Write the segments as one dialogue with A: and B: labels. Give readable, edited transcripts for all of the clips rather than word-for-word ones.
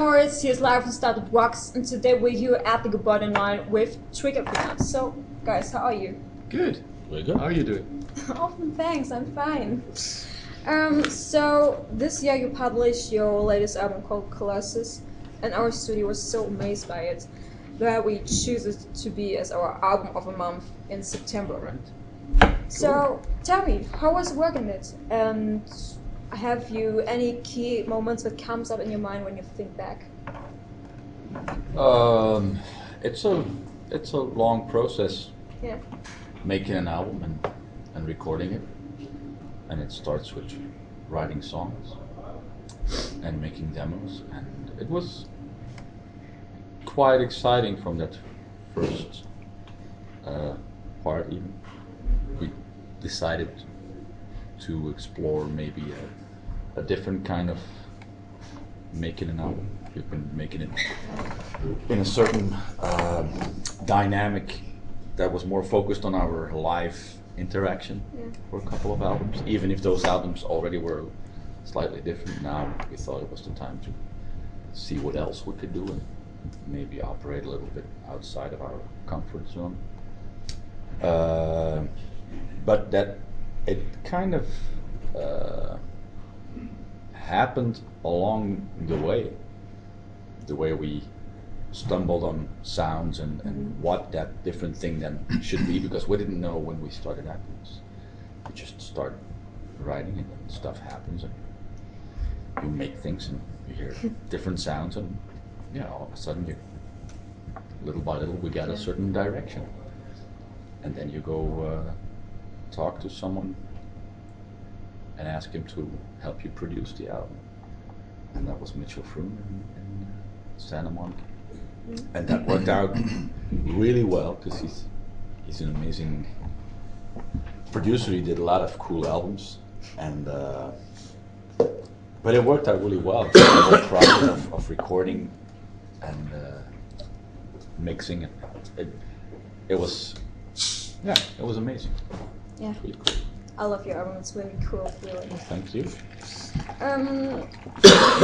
A: hours, here's live from Started Rocks, and today we're here at the Gebäude 9 with Triggerfingers. So, guys, how are you?
B: Good. Very good. How are you doing?
A: Often thanks, I'm fine. So, this year you published your latest album called Colossus, and our studio was so amazed by it that we choose it to be as our album of the month in September.
B: Right.
A: So, tell me, how was working it? And have you any key moments that comes up in your mind when you think back?
B: It's a long process.
A: Yeah.
B: Making an album and recording it, and it starts with writing songs and making demos, and it was quite exciting from that first part. Even we decided to explore maybe a different kind of making an album. We've been making it in a certain dynamic that was more focused on our live interaction for a couple of albums. Even if those albums already were slightly different, now we thought it was the time to see what else we could do and maybe operate a little bit outside of our comfort zone. But that it kind of happened along the way we stumbled on sounds and what that different thing then should be, because we didn't know when we started that. We just start writing and stuff happens and you make things and you hear different sounds and all of a sudden little by little we get a certain direction, and then you go talk to someone and ask him to help you produce the album, and that was Mitchell Froome in Santa Monica. And that worked out really well because he's an amazing producer. He did a lot of cool albums, and but it worked out really well. The whole process of recording and mixing it was amazing.
A: Yeah.
B: It was really cool.
A: I love your album. It's really cool, really.
B: Well, thank you.
A: Do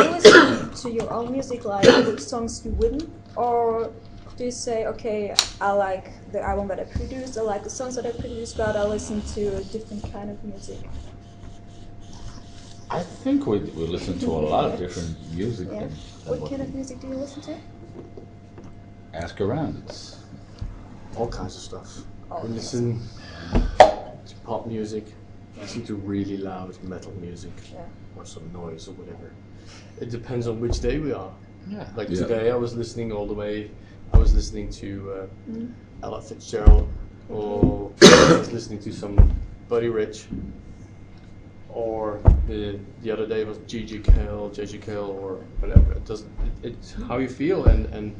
A: you listen to your own music, like which songs you wouldn't, or do you say, okay, I like the album that I produced, I like the songs that I produced, but I listen to a different kind of music?
B: I think we listen to a lot of different music.
A: Yeah. What kind of music do you listen to?
B: Ask around. It's
C: all kinds of stuff.
A: Oh,
C: We listen to pop music, listen to really loud metal music, or some noise or whatever. It depends on which day we are.
B: Yeah.
C: Like today I was listening to Ella Fitzgerald, or I was listening to some Buddy Rich, or the other day was JJ Cale, or whatever. It's how you feel, and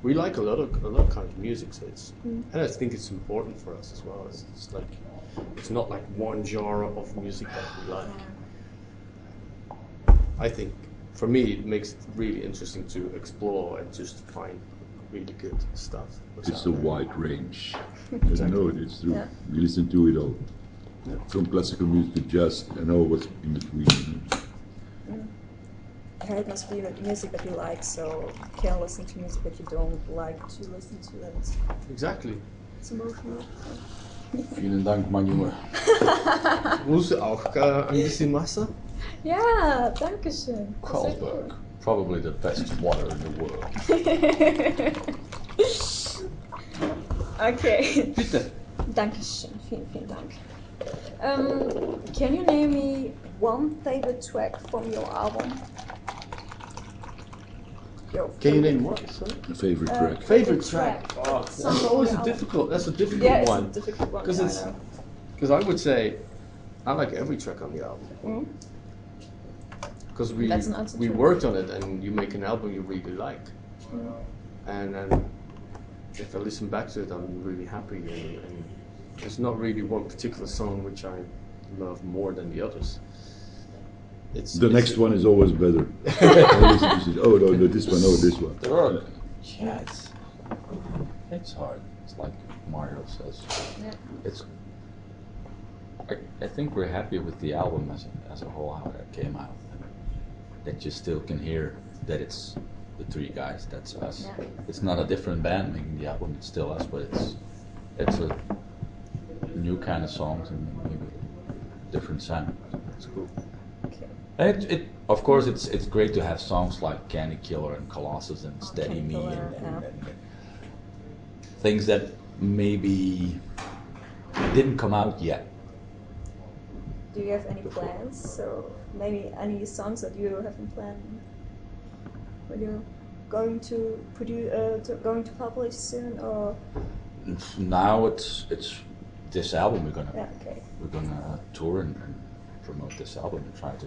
C: we like a lot of kind of music, so and I think it's important for us as well. It's not like one genre of music that we like. I think for me it makes it really interesting to explore and just find really good stuff.
D: It's a wide range. I know it is true. Yeah. We listen to it all. Yeah. From classical music to jazz, I know what's in between.
A: Yeah, it must be the music that you like, so you can't listen to music that you don't like to listen to. And
C: exactly.
A: It's emotional.
B: Vielen Dank, mein Junge.
C: Musst du auch ein bisschen Wasser?
A: Ja, danke schön.
B: Carlsberg, probably the best water in the world.
A: Okay.
C: Bitte.
A: Dankeschön, vielen Dank. Can you name me one favorite track from your album?
C: Can you name what?
D: A favorite track.
C: Favorite track. Oh, that's always a difficult. That's a difficult one.
A: Yeah, it's a difficult one.
C: Because I would say I like every track on the album. Because we worked on it, and you make an album you really like, and if I listen back to it, I'm really happy. And there's not really one particular song which I love more than the others.
D: The next one is always better. Oh no, this one.
B: Yeah, it's hard. It's like Mario says. Yeah. I think we're happy with the album as a whole, how it came out. That you still can hear that it's the three guys. That's us.
A: Yeah.
B: It's not a different band making the album. It's still us, but it's a new kind of songs and maybe different sound. It's cool.
A: Okay.
B: And it of course it's great to have songs like Candy Killer and Colossus and Steady
A: Candy
B: Me
A: Killer,
B: and
A: yeah.
B: things that maybe didn't come out yet.
A: Do you have any plans? So maybe any songs that you haven't planned? When you're going to going to publish soon, or
B: Now it's this album
A: yeah, okay.
B: we're gonna tour and promote this album and try to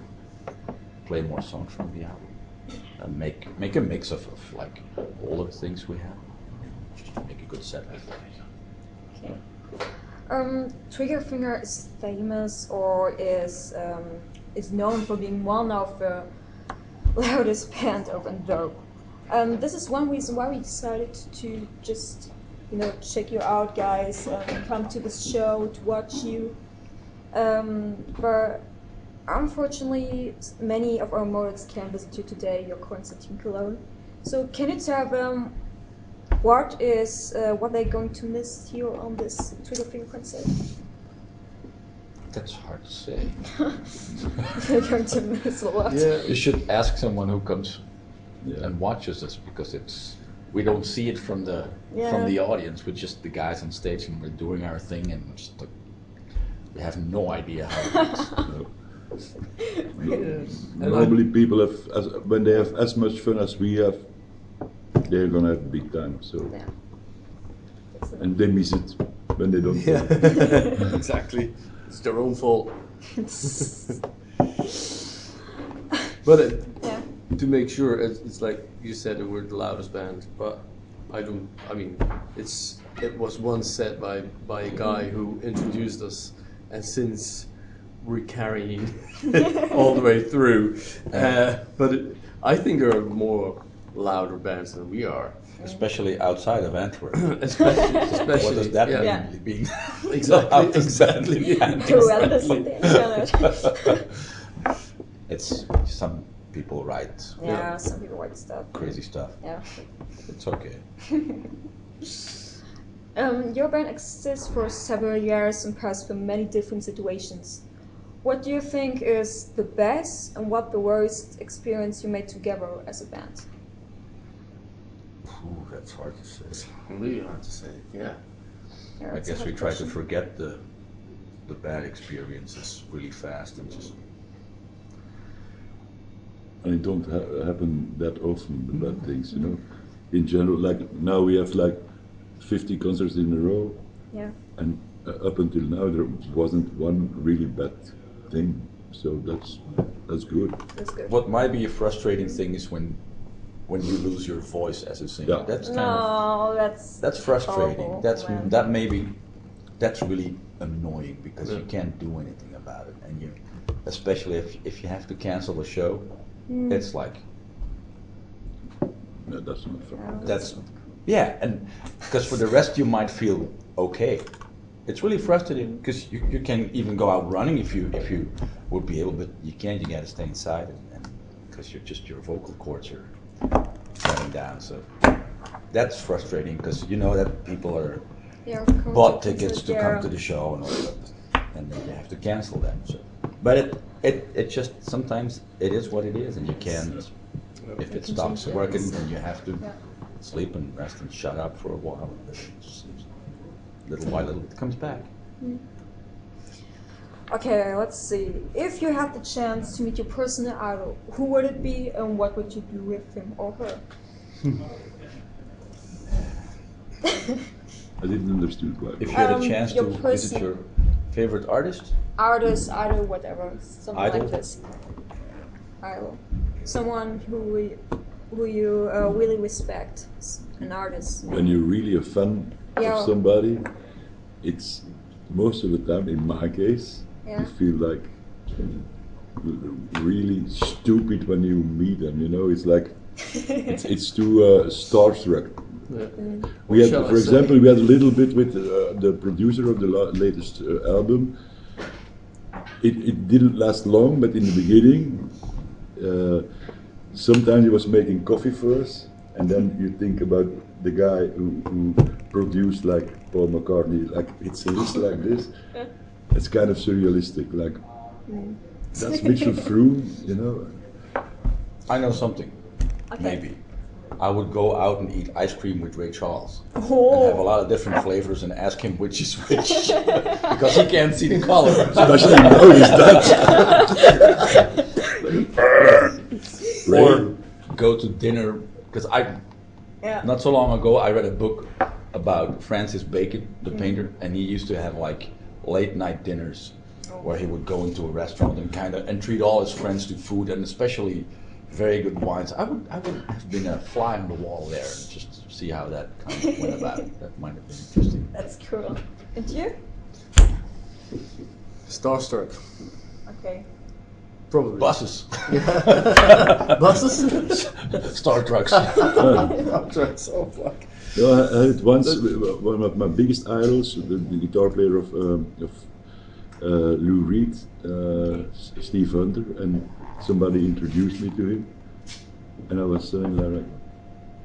B: play more songs from the album and make a mix of like all of the things we have. Just make a good set.
A: Okay. Triggerfinger is famous or is known for being one of the loudest band of Antwerp. This is one reason why we decided to just check you out, guys, and come to this show to watch you. But unfortunately, many of our models can't visit you today. Your concert in Cologne. So can you tell them what they're going to miss here on this Triggerfinger concert?
B: That's hard to say.
A: You're going to miss a lot.
C: Yeah.
B: You should ask someone who comes
D: Yeah.
B: and watches us because we don't see it from the audience. We're just the guys on stage and we're doing our thing and just we have no idea how it works.
D: Normally people have, when they have as much fun as we have, they're gonna have a big time. So,
A: Yeah.
D: and they miss it when they don't.
C: Yeah. Exactly. It's their own fault. But
A: Yeah.
C: to make sure, it's like you said, we're the loudest band, but I mean, it was once said by a guy who introduced us, and since we're carrying all the way through. But I think there are more louder bands than we are.
B: Especially outside of Antwerp.
C: Especially,
B: What does that mean?
A: Yeah.
B: Being
C: Exactly.
B: It's some people write
A: Yeah, some people write stuff.
B: crazy stuff.
A: Yeah.
B: It's okay.
A: Your band exists for several years and passed through many different situations. What do you think is the best and what the worst experience you made together as a band?
B: Ooh, that's hard to say.
C: It's really hard to say. Yeah.
A: Yeah,
B: I
A: it's a
B: guess
A: hard
B: we try to
A: question.
B: forget the bad experiences really fast and just
D: And it don't happen that often, the bad things, In general, like now we have like 50 concerts in a row,
A: Yeah.
D: and up until now there wasn't one really bad thing. So that's good.
A: That's good.
B: what might be a frustrating thing is when you lose your voice as a singer.
D: Yeah.
B: That's kind of
A: No,
B: that's frustrating.
A: horrible, man.
B: That's really annoying because you can't do anything about it, and especially if you have to cancel the show, it's like
D: No, that's not fun.
B: that's and because for the rest you might feel okay. It's really frustrating because you can even go out running if you would be able, but you can't. You gotta stay inside, and because your vocal cords are shutting down. So that's frustrating because you know that people are
A: Yeah,
B: bought tickets to come to the show and all that, and then you have to cancel them. So, but it just sometimes it is what it is, and you can't. If it stops working, then you have to sleep and rest and shut up for a while. Little by little, it comes back.
A: Okay, let's see. If you had the chance to meet your personal idol, who would it be and what would you do with him or her?
D: I didn't understand quite.
B: If you had a chance to
A: your
B: visit your favorite artist,
A: Artist, idol, whatever, something
B: Idol?
A: like this. Idol, someone who you really respect, an artist.
D: When you're really a fan
A: Yeah.
D: of somebody, it's most of the time, in my case,
A: Yeah.
D: you feel like really stupid when you meet them. It's like it's too starstruck.
C: Yeah.
D: We had,
C: shall I
D: for
C: say?
D: example, we had a little bit with the producer of the latest album. It didn't last long, but in the beginning, sometimes he was making coffee for us, and then you think about the guy who produced like Paul McCartney, like it's a list like this. It's kind of surrealistic, like that's Mitchell Froome, you know.
B: I know something.
A: Okay.
B: Maybe. I would go out and eat ice cream with Ray Charles.
A: Oh.
B: And have a lot of different flavors and ask him which is which. Because he can't see the color.
D: Especially notice that.
B: Or go to dinner. Because
A: Yeah.
B: not so long ago, I read a book about Francis Bacon, the painter, and he used to have like late night dinners where he would go into a restaurant and treat all his friends to food, and especially very good wines. I would have been a fly on the wall there and just see how that kind of went about. That might have been interesting.
A: That's cool. And you?
C: Starstruck.
A: Okay.
C: Probably.
B: Buses.
C: Buses?
B: Star trucks.
C: Starstrucks. Oh fuck.
D: No, I had once one of my biggest idols, the guitar player of Lou Reed, Steve Hunter, and somebody introduced me to him, and I was saying like,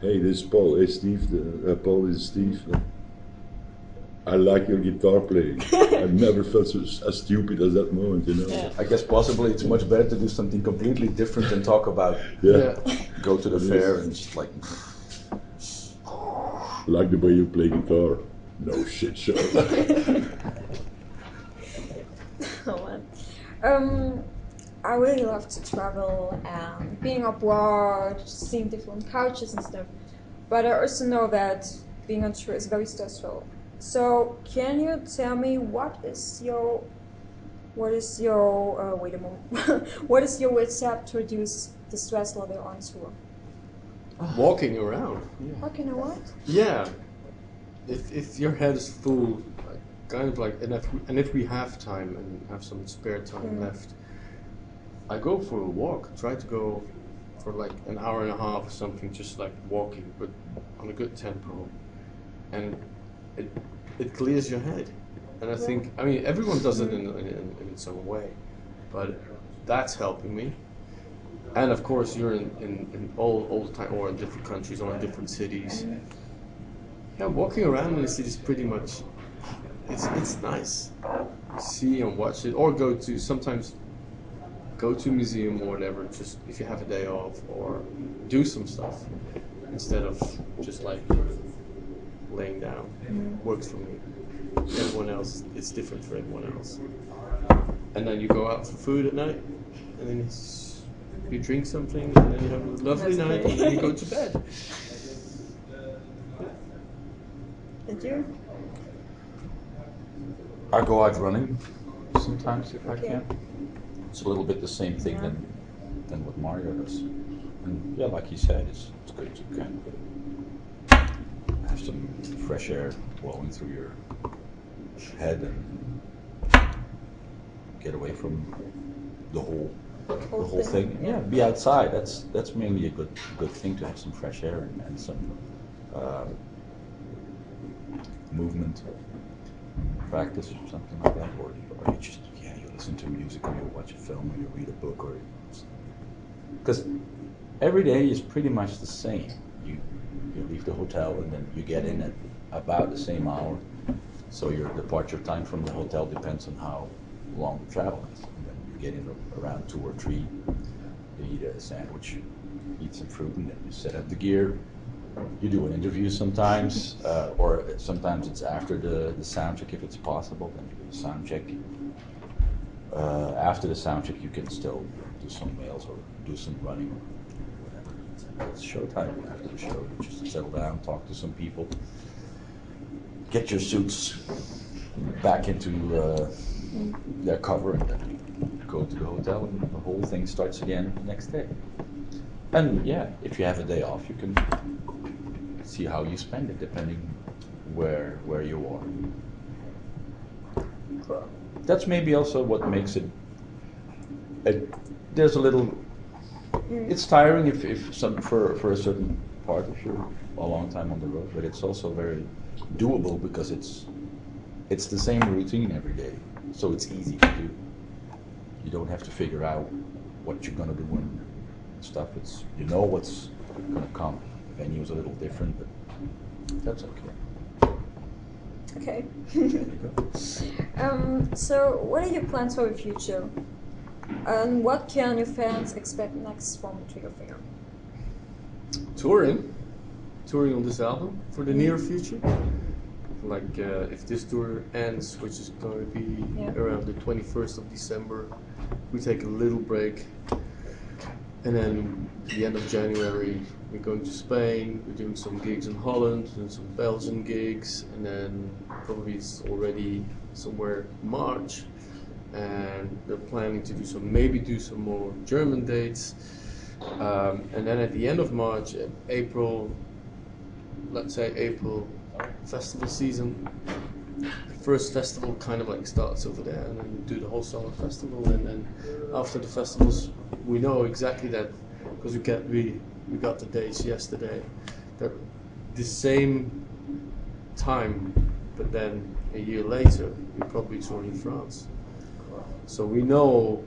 D: "Hey, this is Paul. Hey, Steve. Paul, this is Steve. I like your guitar playing." I've never felt as stupid as that moment, you know.
A: Yeah.
B: I guess possibly it's much better to do something completely different than talk about
D: Yeah.
B: go to the fair and just like
D: Like the way you play guitar. No shit, show.
A: Oh man. I really love to travel and being abroad, seeing different cultures and stuff. But I also know that being on tour is very stressful. So can you tell me what is your wait a moment. What is your recipe to reduce the stress level on tour?
C: Walking around.
A: Walking or what?
C: Yeah. If your head is full, like, kind of like, and if we have time and have some spare time left, I go for a walk. Try to go for like an hour and a half or something, just like walking, but on a good tempo, and it clears your head. And I think, I mean, everyone does it in its own way, but that's helping me. And of course, you're in all the time, or in different countries, or in different cities. Yeah, walking around in the city is pretty much, it's nice. See and watch it, or sometimes go to a museum or whatever, just if you have a day off, or do some stuff instead of just like laying down. Works for me. Everyone else, it's different for everyone else. And then you go out for food at night, and then you drink something, and then you have a lovely
A: That's
C: night,
A: great.
C: and then you go to bed.
A: And you?
B: I go out running sometimes if I
A: Okay.
B: can. It's a little bit the same thing than what Mario does. And yeah, like he said, it's good to kind of have some fresh air blowing through your head and get away from the whole thing. Yeah, be outside. That's mainly a good thing, to have some fresh air and some movement practice or something like that, or you just you listen to music, or you watch a film, or you read a book, or because every day is pretty much the same. You leave the hotel and then you get in at about the same hour, so your departure time from the hotel depends on how long the travel is. And then you get in around 2 or 3. You eat a sandwich, eat some fruit, and then you set up the gear. You do an interview sometimes, or sometimes it's after the sound check if it's possible. Then you do a sound check. After the sound check, you can still do some mails or do some running or whatever. It's showtime after the show. You just settle down, talk to some people, get your suits back into their cover, and then go to the hotel, and the whole thing starts again the next day. And yeah, if you have a day off, you can see how you spend it depending where you are.
A: Cool.
B: That's maybe also what makes it. There's a little. It's tiring if some for a certain part if you're a long time on the road, but it's also very doable because it's the same routine every day, so it's easy to do. You don't have to figure out what you're gonna do in stuff. It's you know what's gonna come. Venue's a little different, but that's okay.
A: Okay.
B: There you go.
A: So, what are your plans for the future? And what can your fans expect next from Triggerfinger?
C: Touring on this album for the near future. Like if this tour ends, which is going to be around the 21st of December, we take a little break, and then the end of January we're going to Spain. We're doing some gigs in Holland, doing some Belgian gigs, and then probably it's already somewhere March, and we're planning to do some more German dates, and then at the end of March, April, let's say April festival season. The first festival kind of like starts over there, and then we do the whole summer festival, and then after the festivals, we know exactly that because we got the dates yesterday. They're the same time, but then a year later, we probably tour in France. So we know,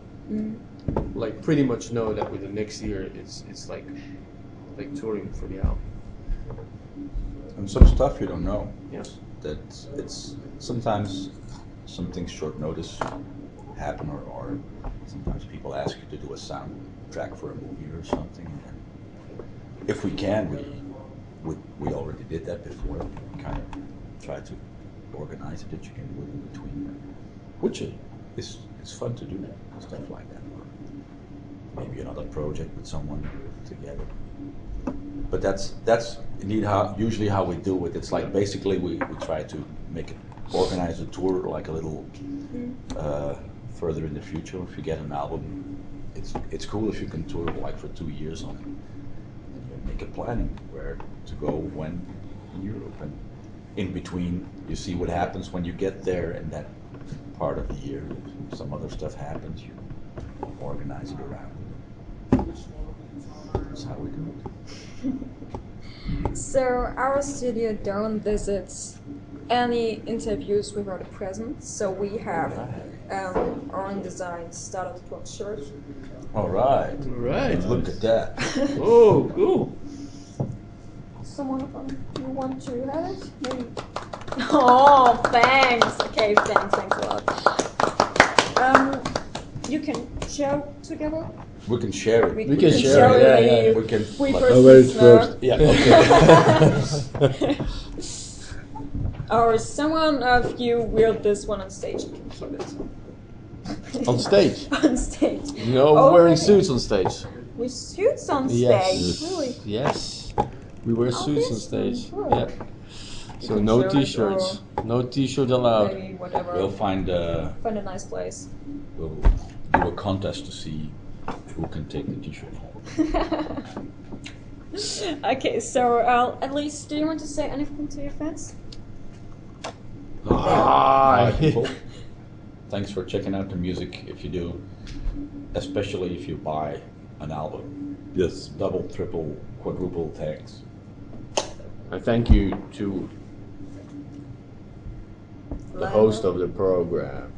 C: like pretty much know that with the next year, it's like touring for the album.
B: And some stuff you don't know.
C: Yes.
B: That it's sometimes some things short notice happen, or sometimes people ask you to do a soundtrack for a movie or something. And if we can, we already did that before. We kind of try to organize it that you can do it in between, which is it's fun to do stuff like that, or maybe another project with someone together. But that's indeed usually how we do it. It's like basically we try to make it organize a tour like a little further in the future. If you get an album, it's cool if you can tour like for 2 years on it. And you make a planning where to go, when in Europe, and in between you see what happens when you get there in that part of the year. If some other stuff happens, you organize it around. That's how we do it.
A: So, our studio don't visit any interviews without a present, so we have our own design started blog shirt.
B: All right.
C: Right.
B: Look at that.
C: Oh, cool.
A: Someone of them, you want to have it? Maybe. Oh, thanks. Okay, thanks a lot. You can share together.
B: We can share it.
C: We can share it, yeah.
B: We can.
A: We
B: like-
A: persons know.
B: Yeah. Okay.
A: Or someone of you wear this one on stage. You can keep it.
C: On stage?
A: On stage.
C: You know,
A: Oh,
C: wearing
A: really?
C: suits on stage.
A: With suits on
C: Yes.
A: stage? Really?
C: Yes. We wear suits on stage.
A: Cool.
C: Yeah. So
A: can
C: no
A: share it
C: t-shirts. No t-shirt allowed.
A: Maybe whatever.
B: We'll find
A: Find a nice place.
B: we'll do a contest to see who can take the t-shirt home.
A: Okay, so at least, do you want to say anything to your fans?
B: Hi, people. Thanks for checking out the music. If you do, especially if you buy an album.
D: Yes.
B: Double, triple, quadruple thanks.
C: I thank you to the host of the program.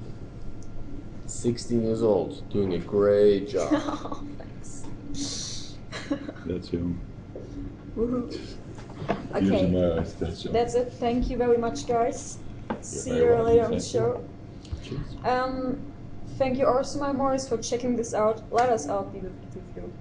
C: 16 years old, doing a great job.
A: Oh, thanks.
D: That's him.
A: Woohoo.
D: Tears in
A: Okay,
D: my eyes. That's him.
A: that's it. Thank you very much, guys. See
B: very
A: you
B: welcome.
A: later on the
B: Thank you.
A: show.
B: Cheers.
A: Thank you also, my Morris, for checking this out. Let us out be with you.